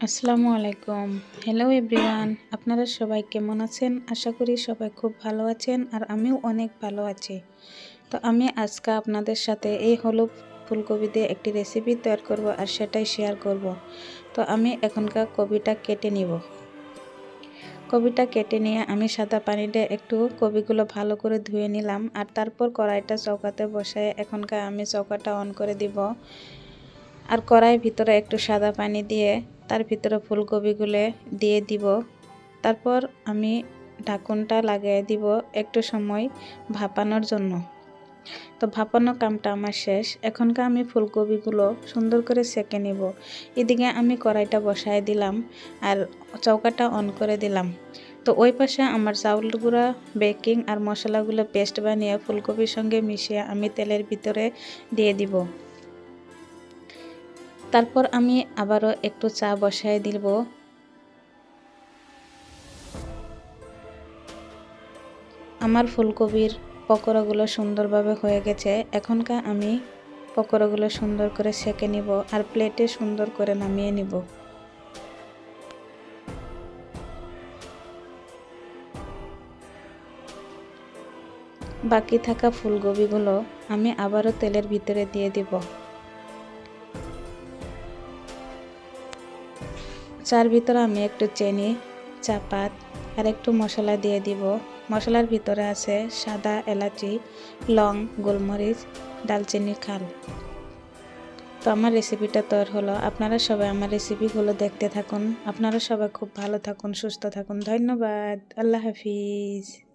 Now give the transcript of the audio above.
আসসালামু আলাইকুম। Hello everyone, আপনারা সবাই কেমন আছেন? আশা করি সবাই খুব ভালো আছেন আর আমিও অনেক ভালো আছি। তো আমি আজকে আপনাদের সাথে এই হলুদ ফুলকপি দিয়ে একটি রেসিপি তৈরি করব আর সেটাই শেয়ার করব। তো আমি এখনকার কপিটা কেটে নিব। কপিটা কেটে নিয়ে আমি সাদা পানিতে একটু কপিগুলো ভালো করে ধুয়ে নিলাম আর তারপর কড়াইটা চৌকাতে বসায় এখনকার আমি চৌকাটা অন করে দিব। আর কড়াইয়ের ভিতরে একটু সাদা পানি দিয়ে তার ভিতরে ফুলকপিগুলো দিয়ে দিব। তারপর আমি ঢাকনটা লাগিয়ে দিব একটু সময় ভাপানোর জন্য। তো ভাপানো কামটা আমার শেষ। এখনকার আমি ফুলকপিগুলো সুন্দর করে সেঁকে নিব। এদিকে আমি কড়াইটা বসায় দিলাম আর চৌকাটা অন করে দিলাম। তো ওই পাশে আমার চাউল গুঁড়া, বেকিং আর মশলাগুলো পেস্ট বানিয়ে ফুলকপির সঙ্গে মিশিয়ে আমি তেলের ভিতরে দিয়ে দিব। তারপর আমি আবারও একটু চা বসায় দিব। আমার ফুলকপির পকোড়াগুলো সুন্দরভাবে হয়ে গেছে। এখনকার আমি পকোড়াগুলো সুন্দর করে সেঁকে নিব আর প্লেটে সুন্দর করে নামিয়ে নিব। বাকি থাকা ফুলকপিগুলো আমি আবারও তেলের ভিতরে দিয়ে দিব। চার ভিতরে আমি একটু চিনি, চাপাত আর একটু মশলা দিয়ে দিব। মশলার ভিতরে আছে সাদা এলাচি, লং, গোলমরিচ, দালচিনি খাল। তো আমার রেসিপিটা তৈরি হলো। আপনারা সবাই আমার রেসিপিগুলো দেখতে থাকুন। আপনারা সবাই খুব ভালো থাকুন, সুস্থ থাকুন। ধন্যবাদ। আল্লাহ হাফিজ।